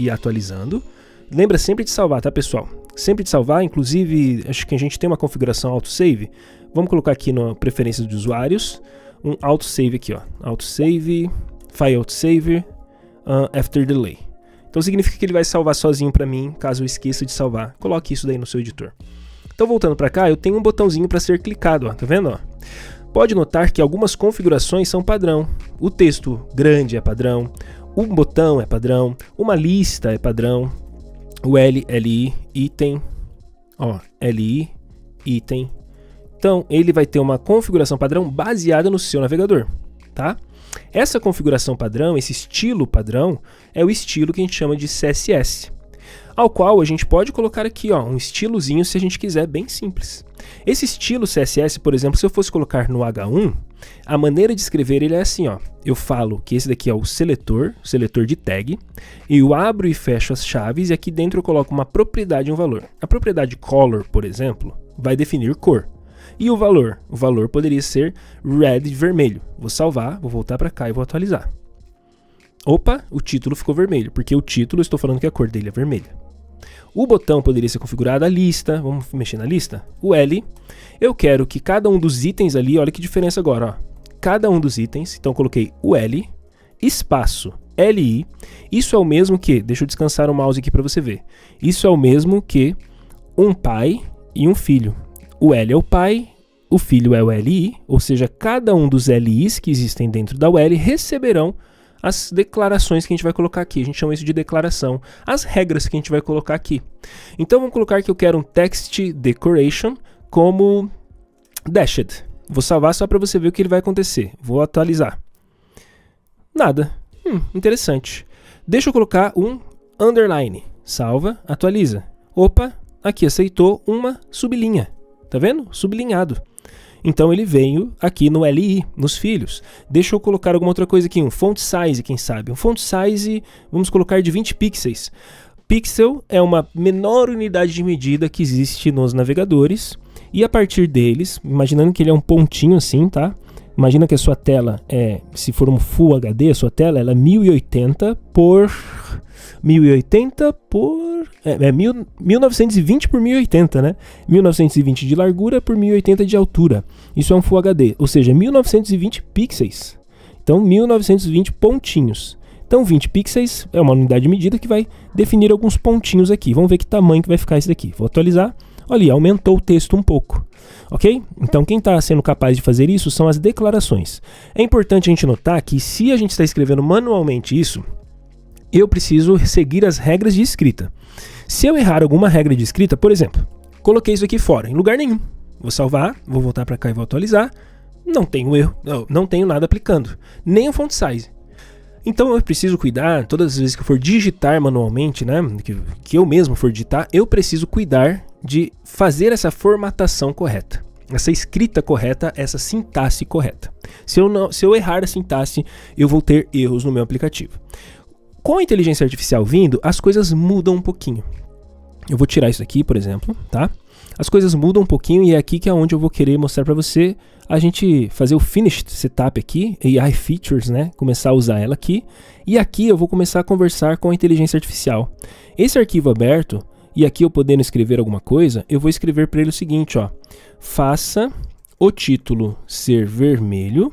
ir atualizando. Lembra sempre de salvar, tá, pessoal? Sempre de salvar, inclusive, acho que a gente tem uma configuração autosave. Vamos colocar aqui na preferências de usuários, um autosave aqui, ó. Autosave, file autosave, after delay. Então significa que ele vai salvar sozinho para mim, caso eu esqueça de salvar. Coloque isso daí no seu editor. Então voltando para cá, eu tenho um botãozinho para ser clicado, ó. Tá vendo, ó? Pode notar que algumas configurações são padrão. O texto grande é padrão, um botão é padrão, uma lista é padrão, o LI, item, ó, LI, item. Então ele vai ter uma configuração padrão baseada no seu navegador, tá? Essa configuração padrão, esse estilo padrão, é o estilo que a gente chama de CSS, ao qual a gente pode colocar aqui, ó, um estilozinho se a gente quiser, bem simples. Esse estilo CSS, por exemplo, se eu fosse colocar no H1, a maneira de escrever ele é assim, ó. Eu falo que esse daqui é o seletor de tag, e eu abro e fecho as chaves e aqui dentro eu coloco uma propriedade e um valor. A propriedade color, por exemplo, vai definir cor. E o valor poderia ser red, vermelho. Vou salvar, vou voltar para cá e vou atualizar. Opa, o título ficou vermelho, porque o título eu estou falando que a cor dele é vermelha. O botão poderia ser configurado a lista, vamos mexer na lista. O L, eu quero que cada um dos itens ali, olha que diferença agora, ó. Cada um dos itens, então coloquei o L, espaço, LI, isso é o mesmo que, deixa eu descansar o mouse aqui para você ver. Isso é o mesmo que um pai e um filho. O L é o pai, o filho é o LI, ou seja, cada um dos LIs que existem dentro da UL receberão as declarações que a gente vai colocar aqui. A gente chama isso de declaração. As regras que a gente vai colocar aqui. Então vamos colocar que eu quero um text decoration como dashed. Vou salvar só para você ver o que ele vai acontecer. Vou atualizar. Nada. Interessante. Deixa eu colocar um underline. Salva, atualiza. Opa, aqui aceitou uma sublinha. Tá vendo? Sublinhado. Então ele veio aqui no LI, nos filhos. Deixa eu colocar alguma outra coisa aqui, um font size, quem sabe. Um font size, vamos colocar de 20 pixels. Pixel é uma menor unidade de medida que existe nos navegadores. E a partir deles, imaginando que ele é um pontinho assim, tá? Imagina que a sua tela é, se for um Full HD, a sua tela ela é 1080 por 1920 por 1080, né? 1920 de largura por 1080 de altura. Isso é um Full HD, ou seja, 1920 pixels. Então, 1920 pontinhos. Então, 20 pixels é uma unidade de medida que vai definir alguns pontinhos aqui. Vamos ver que tamanho que vai ficar esse daqui. Vou atualizar. Olha, aumentou o texto um pouco. Ok? Então, quem está sendo capaz de fazer isso são as declarações. É importante a gente notar que se a gente está escrevendo manualmente isso, eu preciso seguir as regras de escrita. Se eu errar alguma regra de escrita, por exemplo, coloquei isso aqui fora, em lugar nenhum. Vou salvar, vou voltar para cá e vou atualizar. Não tenho erro, não tenho nada aplicando, nem o font size. Então eu preciso cuidar, todas as vezes que eu for digitar manualmente, né, que eu mesmo for digitar, eu preciso cuidar de fazer essa formatação correta, essa escrita correta, essa sintaxe correta. Se eu errar a sintaxe, eu vou ter erros no meu aplicativo. Com a inteligência artificial vindo, as coisas mudam um pouquinho. Eu vou tirar isso aqui, por exemplo, tá? As coisas mudam um pouquinho e é aqui que é onde eu vou querer mostrar para você a gente fazer o finished setup aqui, AI Features, né? Começar a usar ela aqui. E aqui eu vou começar a conversar com a inteligência artificial. Esse arquivo aberto, e aqui eu podendo escrever alguma coisa, eu vou escrever para ele o seguinte, ó. Faça o título ser vermelho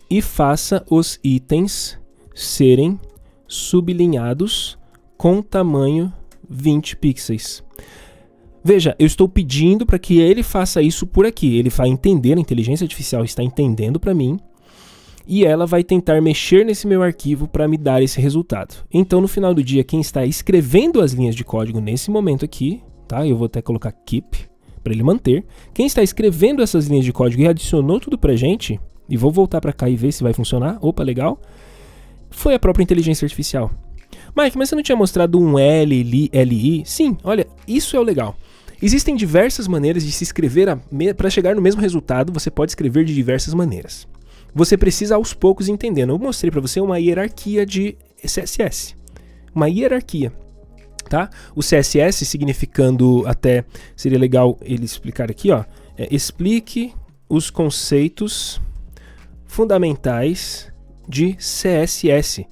e faça os itens serem sublinhados com tamanho 20 pixels. Veja, eu estou pedindo para que ele faça isso por aqui. Ele vai entender, a inteligência artificial está entendendo para mim e ela vai tentar mexer nesse meu arquivo para me dar esse resultado. Então, no final do dia, quem está escrevendo as linhas de código nesse momento aqui, tá? Eu vou até colocar keep para ele manter. Quem está escrevendo essas linhas de código e adicionou tudo para gente, e vou voltar para cá e ver se vai funcionar. Opa, legal. Foi a própria inteligência artificial. Mike, mas você não tinha mostrado um LI? Sim, olha, isso é o legal. Existem diversas maneiras de se escrever, para chegar no mesmo resultado, você pode escrever de diversas maneiras. Você precisa aos poucos entendendo. Eu mostrei para você uma hierarquia de CSS. Uma hierarquia, tá? O CSS significando, até seria legal ele explicar aqui, ó. Explique os conceitos fundamentais de CSS.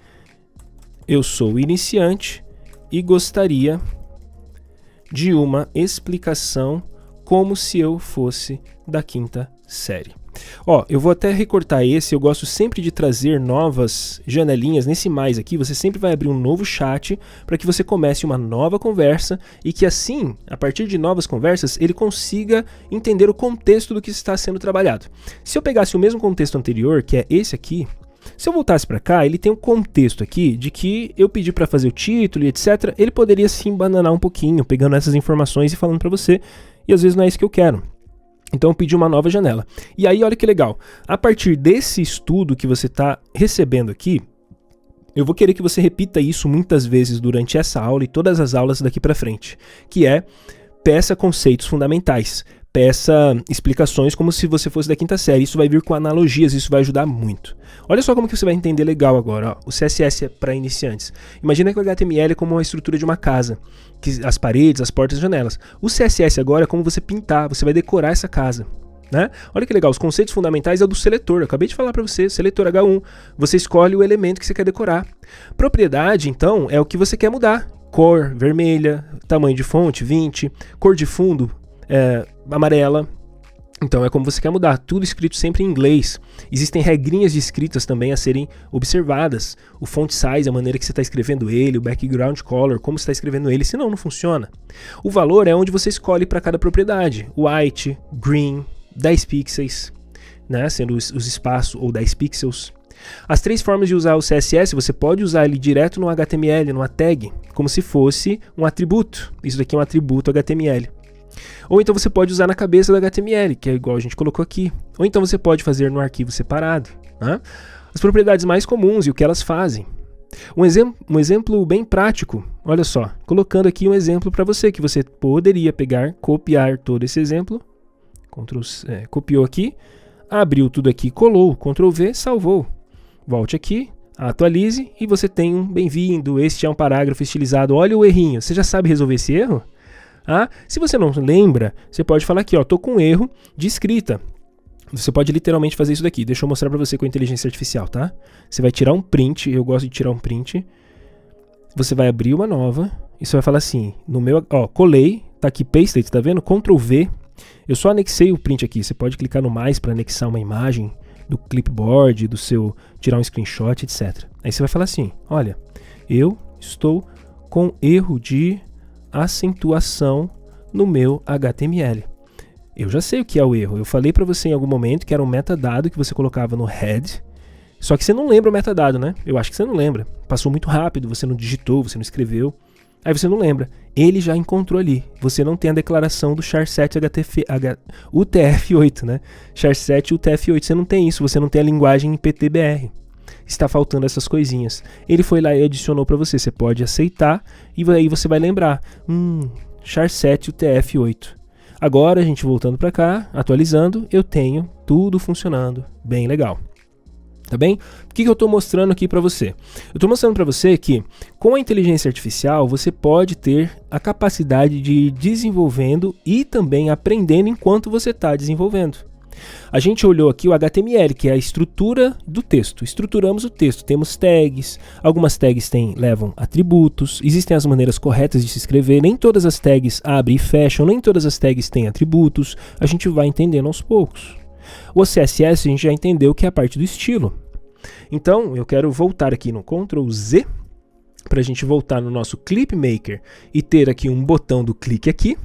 Eu sou iniciante, e gostaria de uma explicação como se eu fosse da quinta série. Ó, eu vou até recortar esse, eu gosto sempre de trazer novas janelinhas. Nesse mais aqui, você sempre vai abrir um novo chat para que você comece uma nova conversa e que assim, a partir de novas conversas, ele consiga entender o contexto do que está sendo trabalhado. Se eu pegasse o mesmo contexto anterior, que é esse aqui, se eu voltasse para cá, ele tem um contexto aqui de que eu pedi para fazer o título e etc. Ele poderia se embananar um pouquinho, pegando essas informações e falando para você, e às vezes não é isso que eu quero. Então eu pedi uma nova janela. E aí olha que legal, a partir desse estudo que você está recebendo aqui, eu vou querer que você repita isso muitas vezes durante essa aula e todas as aulas daqui para frente, que é peça conceitos fundamentais, peça explicações como se você fosse da quinta série. Isso vai vir com analogias, isso vai ajudar muito. Olha só como que você vai entender legal agora. Ó. O CSS é para iniciantes. Imagina que o HTML é como uma estrutura de uma casa, que as paredes, as portas, as janelas. O CSS agora é como você pintar, você vai decorar essa casa. Né? Olha que legal, os conceitos fundamentais é do seletor. Eu acabei de falar para você, seletor H1. Você escolhe o elemento que você quer decorar. Propriedade, então, é o que você quer mudar. Cor, vermelha, tamanho de fonte, 20, cor de fundo, amarela. Então é como você quer mudar, tudo escrito sempre em inglês. Existem regrinhas de escritas também a serem observadas. O font size, a maneira que você está escrevendo ele, o background color, como você está escrevendo ele, senão não funciona. O valor é onde você escolhe para cada propriedade. White, green, 10 pixels, né, sendo os espaços ou 10 pixels. As três formas de usar o CSS, você pode usar ele direto no HTML, numa tag, como se fosse um atributo. Isso daqui é um atributo HTML. Ou então você pode usar na cabeça do HTML, que é igual a gente colocou aqui. Ou então você pode fazer no arquivo separado. Né? As propriedades mais comuns e o que elas fazem. Um exemplo bem prático, olha só, colocando aqui um exemplo para você, que você poderia pegar, copiar todo esse exemplo, copiou aqui, abriu tudo aqui, colou, Ctrl V, salvou. Volte aqui, atualize e você tem um bem-vindo, este é um parágrafo estilizado, olha o errinho, você já sabe resolver esse erro? Se você não lembra, você pode falar aqui, ó, tô com um erro de escrita. Você pode literalmente fazer isso daqui. Deixa eu mostrar para você com a inteligência artificial, tá? Você vai tirar um print, eu gosto de tirar um print. Você vai abrir uma nova e você vai falar assim, no meu, ó, colei, tá aqui pasted, tá vendo? Ctrl V. Eu só anexei o print aqui. Você pode clicar no mais para anexar uma imagem do clipboard, do seu, tirar um screenshot, etc. Aí você vai falar assim, olha, eu estou com erro de acentuação no meu HTML. Eu já sei o que é o erro. Eu falei para você em algum momento que era um metadado que você colocava no head, só que você não lembra o metadado, né? Eu acho que você não lembra. Passou muito rápido, você não digitou, você não escreveu. Aí você não lembra. Ele já encontrou ali. Você não tem a declaração do char7 UTF-8, né? Char7 UTF-8. Você não tem isso, você não tem a linguagem em PTBR. Está faltando essas coisinhas. Ele foi lá e adicionou para você. Você pode aceitar e aí você vai lembrar. Char7 UTF-8. Agora, a gente voltando para cá, atualizando, eu tenho tudo funcionando bem legal. Tá bem? O que eu estou mostrando aqui para você? Eu estou mostrando para você que com a inteligência artificial você pode ter a capacidade de ir desenvolvendo e também aprendendo enquanto você está desenvolvendo. A gente olhou aqui o HTML, que é a estrutura do texto. Estruturamos o texto, temos tags, algumas tags levam atributos, existem as maneiras corretas de se escrever, nem todas as tags abrem e fecham, nem todas as tags têm atributos, a gente vai entendendo aos poucos. O CSS a gente já entendeu que é a parte do estilo. Então eu quero voltar aqui no Ctrl Z, para a gente voltar no nosso Clip Maker e ter aqui um botão do clique aqui.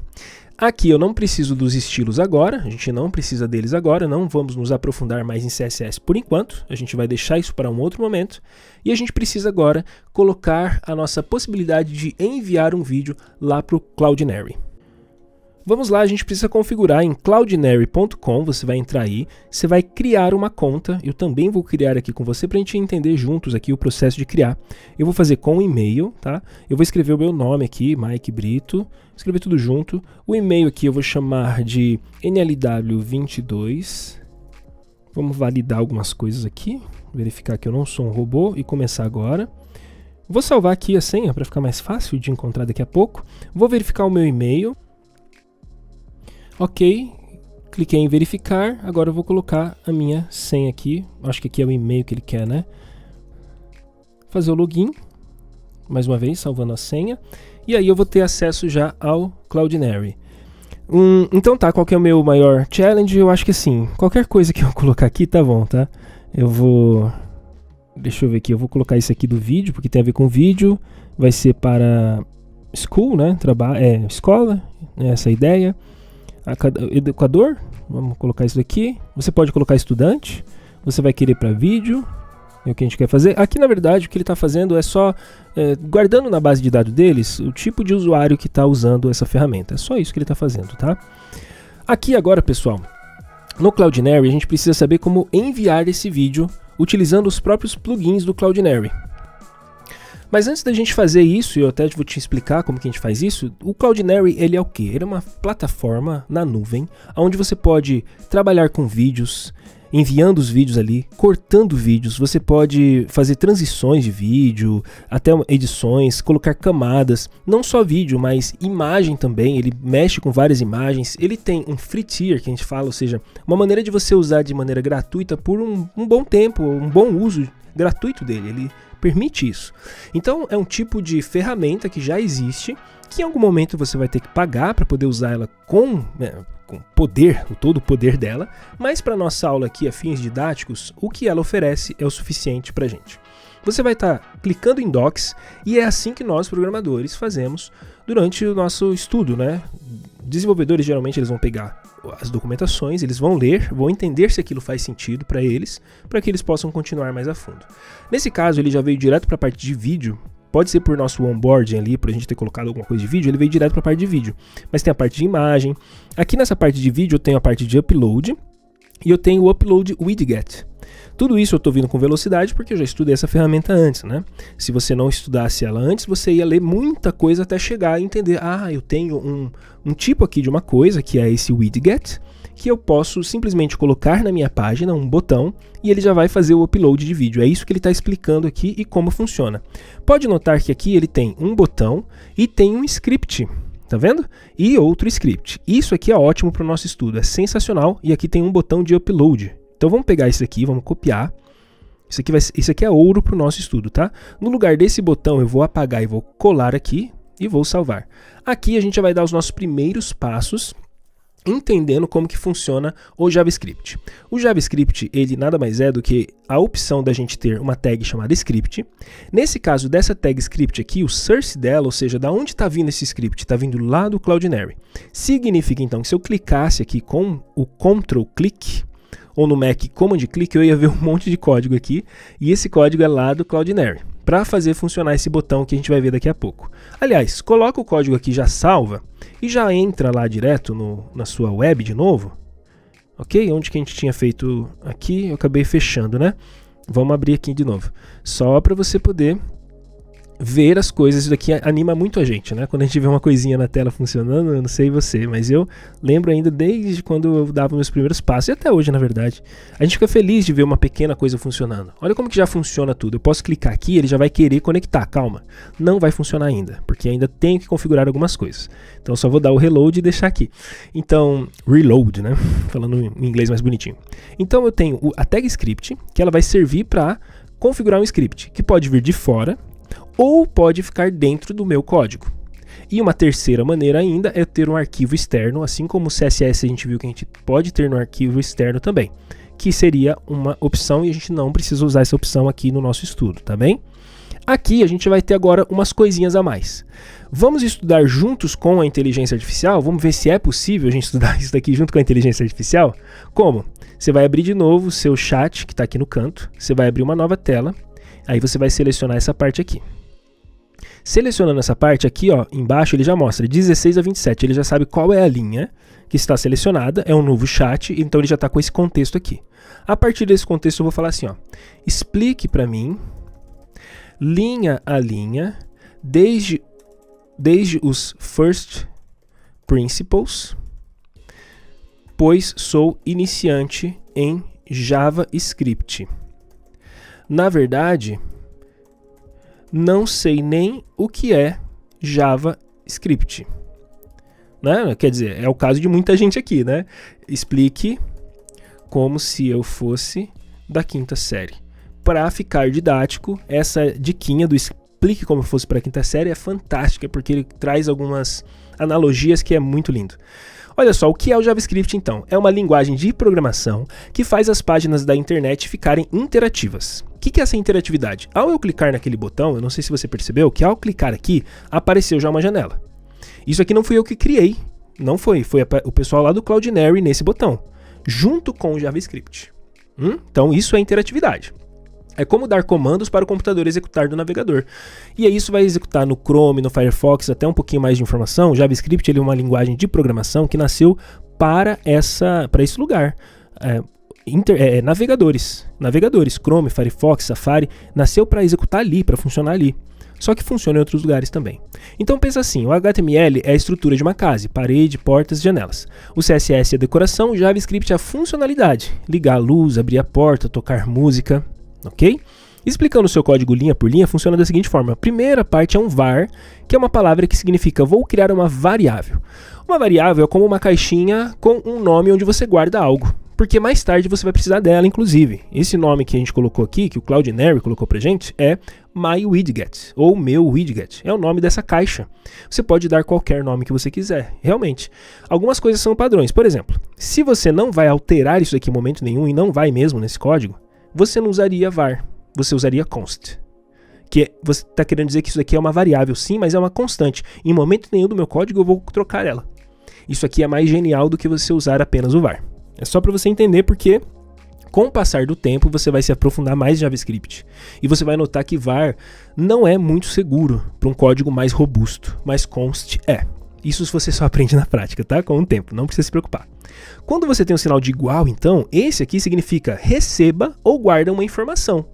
Aqui eu não preciso dos estilos agora, a gente não precisa deles agora, não vamos nos aprofundar mais em CSS por enquanto, a gente vai deixar isso para um outro momento. E a gente precisa agora colocar a nossa possibilidade de enviar um vídeo lá para o Cloudinary. Vamos lá, a gente precisa configurar em cloudinary.com, você vai entrar aí, você vai criar uma conta, eu também vou criar aqui com você para a gente entender juntos aqui o processo de criar. Eu vou fazer com o e-mail, tá? Eu vou escrever o meu nome aqui, Mike Brito, escrever tudo junto. O e-mail aqui eu vou chamar de NLW22. Vamos validar algumas coisas aqui, verificar que eu não sou um robô e começar agora. Vou salvar aqui a senha para ficar mais fácil de encontrar daqui a pouco. Vou verificar o meu e-mail. Ok, cliquei em verificar, agora eu vou colocar a minha senha aqui, acho que aqui é o e-mail que ele quer, né? Fazer o login, mais uma vez, salvando a senha, e aí eu vou ter acesso já ao Cloudinary. Então tá, qual que é o meu maior challenge? Eu acho que assim, qualquer coisa que eu colocar aqui tá bom, tá? Deixa eu ver aqui, eu vou colocar isso aqui do vídeo, porque tem a ver com vídeo, vai ser para school, né? Escola, essa é a ideia. Educador, vamos colocar isso aqui. Você pode colocar estudante, você vai querer para vídeo, é o que a gente quer fazer. Aqui na verdade o que ele está fazendo é só guardando na base de dados deles o tipo de usuário que está usando essa ferramenta. É só isso que ele está fazendo, tá? Aqui agora, pessoal, no Cloudinary a gente precisa saber como enviar esse vídeo utilizando os próprios plugins do Cloudinary. Mas antes da gente fazer isso, eu até vou te explicar como que a gente faz isso, o Cloudinary ele é o quê? Ele é uma plataforma na nuvem, onde você pode trabalhar com vídeos, enviando os vídeos ali, cortando vídeos, você pode fazer transições de vídeo, até edições, colocar camadas, não só vídeo, mas imagem também, ele mexe com várias imagens, ele tem um free tier que a gente fala, ou seja, uma maneira de você usar de maneira gratuita por um bom tempo, um bom uso gratuito dele, ele permite isso. Então é um tipo de ferramenta que já existe, que em algum momento você vai ter que pagar para poder usar ela com poder, todo o poder dela, mas para nossa aula aqui a fins didáticos, o que ela oferece é o suficiente para a gente. Você vai estar clicando em Docs e é assim que nós programadores fazemos durante o nosso estudo, né? Desenvolvedores geralmente eles vão pegar as documentações, eles vão ler, vão entender se aquilo faz sentido para que eles possam continuar mais a fundo. Nesse caso ele já veio direto para a parte de vídeo. Pode ser por nosso onboarding ali, por a gente ter colocado alguma coisa de vídeo, ele veio direto para a parte de vídeo. Mas tem a parte de imagem. Aqui nessa parte de vídeo eu tenho a parte de upload e eu tenho o upload widget. Tudo isso eu estou vindo com velocidade porque eu já estudei essa ferramenta antes, né? Se você não estudasse ela antes, você ia ler muita coisa até chegar a entender, eu tenho um tipo aqui de uma coisa, que é esse widget, que eu posso simplesmente colocar na minha página um botão e ele já vai fazer o upload de vídeo. É isso que ele está explicando aqui e como funciona. Pode notar que aqui ele tem um botão e tem um script, tá vendo? E outro script. Isso aqui é ótimo para o nosso estudo, é sensacional, e aqui tem um botão de upload. Então vamos pegar isso aqui, vamos copiar. Isso aqui é ouro para o nosso estudo, tá? No lugar desse botão eu vou apagar e vou colar aqui e vou salvar. Aqui a gente já vai dar os nossos primeiros passos entendendo como que funciona o JavaScript. O JavaScript, ele nada mais é do que a opção da gente ter uma tag chamada script. Nesse caso dessa tag script aqui, o source dela, ou seja, da onde está vindo esse script, está vindo lá do Cloudinary. Significa então que se eu clicasse aqui com o Ctrl click, ou no Mac Command click, eu ia ver um monte de código aqui, e esse código é lá do Cloudinary, para fazer funcionar esse botão que a gente vai ver daqui a pouco. Aliás, coloca o código aqui, já salva, e já entra lá direto na sua web de novo, ok? Onde que a gente tinha feito aqui, eu acabei fechando, né? Vamos abrir aqui de novo, só para você poder ver as coisas. Isso daqui anima muito a gente, né? Quando a gente vê uma coisinha na tela funcionando, eu não sei você, mas eu lembro ainda desde quando eu dava meus primeiros passos, e até hoje, na verdade. A gente fica feliz de ver uma pequena coisa funcionando. Olha como que já funciona tudo. Eu posso clicar aqui, ele já vai querer conectar. Calma, não vai funcionar ainda, porque ainda tenho que configurar algumas coisas. Então eu só vou dar o reload e deixar aqui. Então, reload, né? Falando em inglês mais bonitinho. Então eu tenho a tag script, que ela vai servir para configurar um script, que pode vir de fora, ou pode ficar dentro do meu código. E uma terceira maneira ainda é ter um arquivo externo, assim como o CSS a gente viu que a gente pode ter no arquivo externo também, que seria uma opção e a gente não precisa usar essa opção aqui no nosso estudo, tá bem? Aqui a gente vai ter agora umas coisinhas a mais. Vamos estudar juntos com a inteligência artificial? Vamos ver se é possível a gente estudar isso daqui junto com a inteligência artificial? Como? Você vai abrir de novo o seu chat, que está aqui no canto, você vai abrir uma nova tela, aí você vai selecionar essa parte aqui. Selecionando essa parte aqui, ó, embaixo ele já mostra 16 a 27, ele já sabe qual é a linha que está selecionada, é um novo chat, então ele já está com esse contexto aqui. A partir desse contexto eu vou falar assim, ó, explique para mim, linha a linha, desde os first principles, pois sou iniciante em JavaScript. Na verdade, não sei nem o que é JavaScript, né? Quer dizer, é o caso de muita gente aqui, né? Explique como se eu fosse da quinta série. Para ficar didático, essa diquinha do aplique como fosse para a quinta série é fantástica, porque ele traz algumas analogias que é muito lindo. Olha só, o que é o JavaScript então? É uma linguagem de programação que faz as páginas da internet ficarem interativas. O que é essa interatividade? Ao eu clicar naquele botão, eu não sei se você percebeu, que ao clicar aqui, apareceu já uma janela. Isso aqui não fui eu que criei, não foi o pessoal lá do Cloudinary nesse botão, junto com o JavaScript. Então isso é interatividade. É como dar comandos para o computador executar do navegador. E aí isso vai executar no Chrome, no Firefox, até um pouquinho mais de informação. O JavaScript ele é uma linguagem de programação que nasceu para esse lugar. Navegadores, Chrome, Firefox, Safari, nasceu para executar ali, para funcionar ali. Só que funciona em outros lugares também. Então pensa assim, o HTML é a estrutura de uma casa, parede, portas, janelas. O CSS é a decoração, o JavaScript é a funcionalidade. Ligar a luz, abrir a porta, tocar música. Ok? Explicando o seu código linha por linha, funciona da seguinte forma. A primeira parte é um var, que é uma palavra que significa vou criar uma variável. Uma variável é como uma caixinha com um nome onde você guarda algo, porque mais tarde você vai precisar dela, inclusive. Esse nome que a gente colocou aqui, que o Cloudinary colocou pra gente, é MyWidget, ou meu widget. É o nome dessa caixa. Você pode dar qualquer nome que você quiser, realmente. Algumas coisas são padrões. Por exemplo, se você não vai alterar isso aqui em momento nenhum, e não vai mesmo nesse código, você não usaria var, você usaria const. Você está querendo dizer que isso aqui é uma variável, sim, mas é uma constante. Em momento nenhum do meu código eu vou trocar ela. Isso aqui é mais genial do que você usar apenas o var. É só para você entender porque, com o passar do tempo, você vai se aprofundar mais em JavaScript. E você vai notar que var não é muito seguro para um código mais robusto, mas const é. Isso você só aprende na prática, tá? Com o tempo, não precisa se preocupar. Quando você tem um sinal de igual, então, esse aqui significa receba ou guarda uma informação.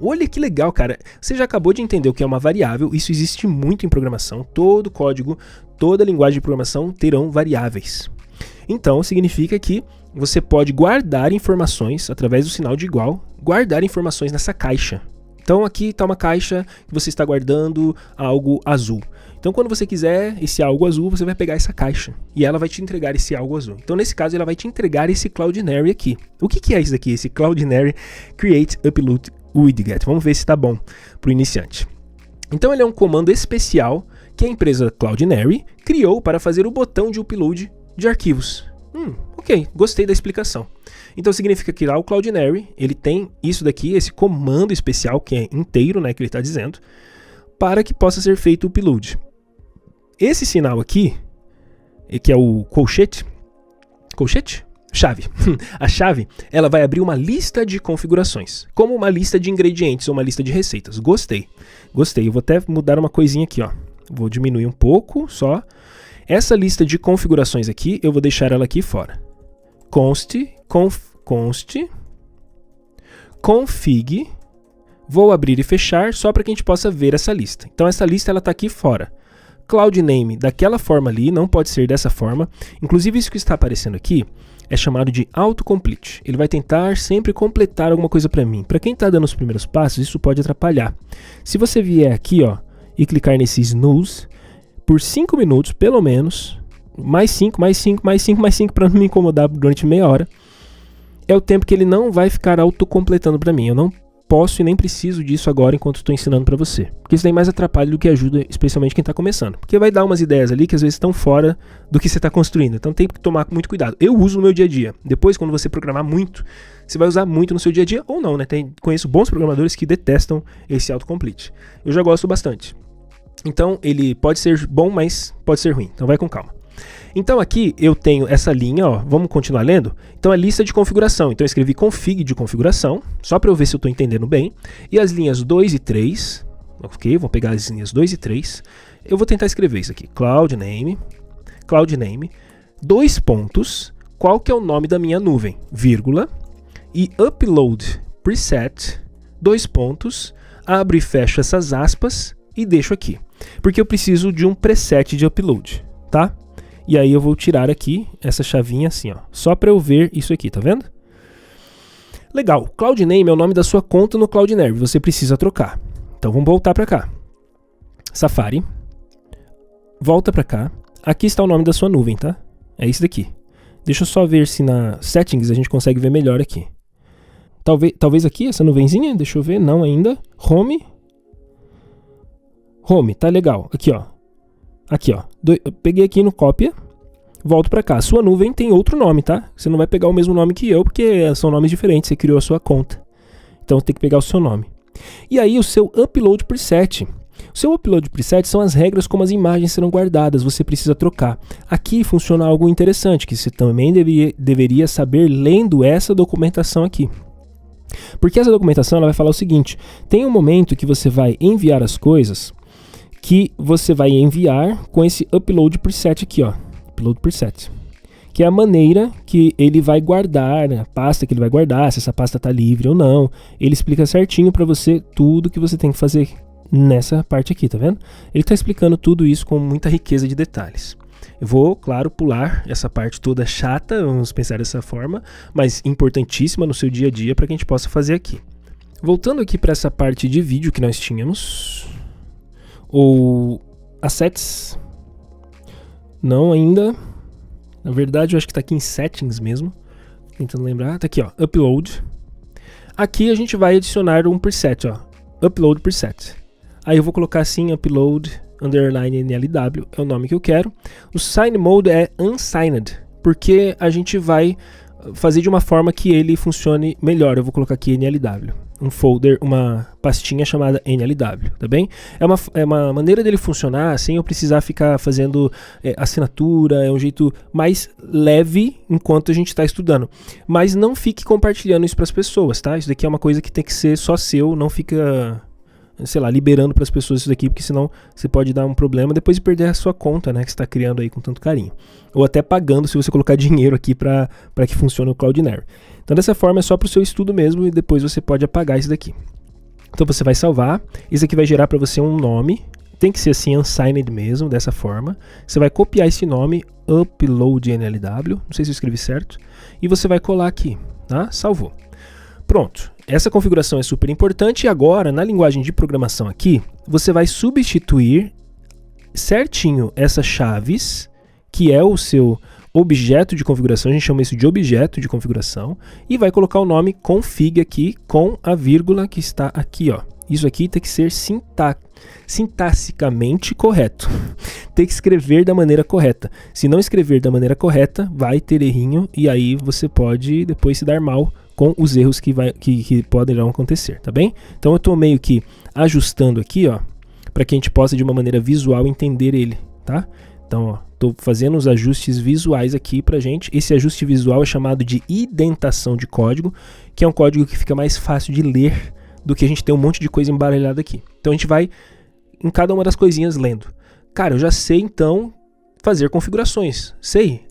Olha que legal, cara. Você já acabou de entender o que é uma variável. Isso existe muito em programação. Todo código, toda linguagem de programação terão variáveis. Então, significa que você pode guardar informações através do sinal de igual, guardar informações nessa caixa. Então aqui está uma caixa que você está guardando algo azul. Então quando você quiser esse algo azul, você vai pegar essa caixa e ela vai te entregar esse algo azul. Então nesse caso ela vai te entregar esse Cloudinary aqui. O que é isso daqui? Esse Cloudinary Create Upload Widget. Vamos ver se está bom para o iniciante. Então ele é um comando especial que a empresa Cloudinary criou para fazer o botão de upload de arquivos. Ok, gostei da explicação. Então significa que lá o Cloudinary, ele tem isso daqui, esse comando especial que é inteiro, né, que ele está dizendo, para que possa ser feito o upload. Esse sinal aqui, que é o colchete? Chave. A chave, ela vai abrir uma lista de configurações, como uma lista de ingredientes ou uma lista de receitas. Gostei. Eu vou até mudar uma coisinha aqui, ó. Vou diminuir um pouco só. Essa lista de configurações aqui, eu vou deixar ela aqui fora. Const, config, vou abrir e fechar só para que a gente possa ver essa lista. Então essa lista ela está aqui fora. Cloudname daquela forma ali, não pode ser dessa forma. Inclusive isso que está aparecendo aqui é chamado de autocomplete. Ele vai tentar sempre completar alguma coisa para mim. Para quem está dando os primeiros passos, isso pode atrapalhar. Se você vier aqui, ó, e clicar nesse snooze, por 5 minutos, pelo menos, mais 5 para não me incomodar durante meia hora, é o tempo que ele não vai ficar autocompletando para mim. Eu não posso e nem preciso disso agora enquanto estou ensinando para você. Porque isso daí mais atrapalha do que ajuda, especialmente quem está começando. Porque vai dar umas ideias ali que às vezes estão fora do que você está construindo. Então tem que tomar muito cuidado. Eu uso no meu dia a dia. Depois, quando você programar muito, você vai usar muito no seu dia a dia ou não, né? Conheço bons programadores que detestam esse autocomplete. Eu já gosto bastante. Então ele pode ser bom, mas pode ser ruim. Então vai com calma. Então aqui eu tenho essa linha, ó, vamos continuar lendo? Então é lista de configuração. Então eu escrevi config de configuração, só para eu ver se eu estou entendendo bem. E as linhas 2 e 3, ok? Vou pegar as linhas 2 e 3. Eu vou tentar escrever isso aqui. Cloudname, 2 pontos, qual que é o nome da minha nuvem? Vírgula, e upload preset, 2 pontos, abro e fecho essas aspas e deixo aqui. Porque eu preciso de um preset de upload, tá? E aí eu vou tirar aqui essa chavinha assim, ó, só para eu ver isso aqui, tá vendo? Legal, Cloudname é o nome da sua conta no Cloudinary, você precisa trocar. Então vamos voltar para cá. Safari, volta para cá. Aqui está o nome da sua nuvem, tá? É isso daqui. Deixa eu só ver se na Settings a gente consegue ver melhor aqui. Talvez aqui, essa nuvenzinha, deixa eu ver, não ainda. Home. Home, tá legal. Aqui, ó. Aqui, ó. Eu peguei aqui no cópia, volto para cá. Sua nuvem tem outro nome, tá? Você não vai pegar o mesmo nome que eu, porque são nomes diferentes, você criou a sua conta. Então tem que pegar o seu nome. E aí o seu upload preset. O seu upload preset são as regras como as imagens serão guardadas, você precisa trocar. Aqui funciona algo interessante, que você também deveria saber lendo essa documentação aqui. Porque essa documentação ela vai falar o seguinte, tem um momento que você vai enviar as coisas, que você vai enviar com esse upload preset aqui, ó. Upload preset. Que é a maneira que ele vai guardar, a pasta que ele vai guardar, se essa pasta está livre ou não. Ele explica certinho para você tudo que você tem que fazer nessa parte aqui, tá vendo? Ele está explicando tudo isso com muita riqueza de detalhes. Eu vou, claro, pular essa parte toda chata, vamos pensar dessa forma, mas importantíssima no seu dia a dia para que a gente possa fazer aqui. Voltando aqui para essa parte de vídeo que nós tínhamos, ou assets, não ainda, na verdade eu acho que está aqui em settings mesmo, tentando lembrar, tá aqui ó, upload. Aqui a gente vai adicionar um preset, ó, upload preset. Aí eu vou colocar assim, upload underline NLW, é o nome que eu quero. O sign mode é unsigned, porque a gente vai fazer de uma forma que ele funcione melhor. Eu vou colocar aqui NLW, um folder, uma pastinha chamada NLW, tá bem? É uma maneira dele funcionar sem eu precisar ficar fazendo assinatura, é um jeito mais leve enquanto a gente está estudando. Mas não fique compartilhando isso para as pessoas, tá? Isso daqui é uma coisa que tem que ser só seu, não fica, sei lá, liberando para as pessoas isso daqui, porque senão você pode dar um problema depois de perder a sua conta, né, que você está criando aí com tanto carinho. Ou até pagando se você colocar dinheiro aqui para que funcione o Cloudinary. Então dessa forma é só para o seu estudo mesmo e depois você pode apagar isso daqui. Então você vai salvar, isso aqui vai gerar para você um nome, tem que ser assim unsigned mesmo, dessa forma. Você vai copiar esse nome, upload NLW, não sei se eu escrevi certo, e você vai colar aqui, tá? Salvou. Pronto, essa configuração é super importante e agora na linguagem de programação aqui, você vai substituir certinho essas chaves, que é o seu objeto de configuração, a gente chama isso de objeto de configuração, e vai colocar o nome config aqui com a vírgula que está aqui, ó. Isso aqui tem que ser sintaxicamente correto. Tem que escrever da maneira correta. Se não escrever da maneira correta, vai ter errinho e aí você pode depois se dar mal com os erros que poderão acontecer, tá bem? Então eu estou meio que ajustando aqui, ó, para que a gente possa de uma maneira visual entender ele, tá? Então, ó, estou fazendo os ajustes visuais aqui pra gente. Esse ajuste visual é chamado de indentação de código, que é um código que fica mais fácil de ler do que a gente ter um monte de coisa embaralhada aqui. Então a gente vai em cada uma das coisinhas lendo. Cara, eu já sei então fazer configurações. Sei?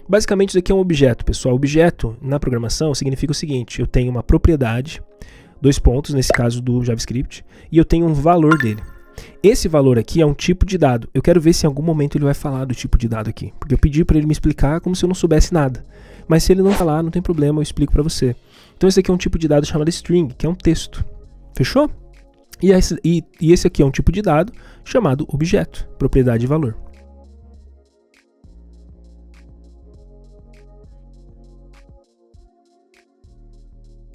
Basicamente isso aqui é um objeto, pessoal. Objeto na programação significa o seguinte: eu tenho uma propriedade, 2 pontos, nesse caso do JavaScript, e eu tenho um valor dele. Esse valor aqui é um tipo de dado. Eu quero ver se em algum momento ele vai falar do tipo de dado aqui, porque eu pedi para ele me explicar como se eu não soubesse nada. Mas se ele não falar, não tem problema, eu explico para você. Então esse aqui é um tipo de dado chamado string, que é um texto. Fechou? E esse aqui é um tipo de dado chamado objeto, propriedade e valor.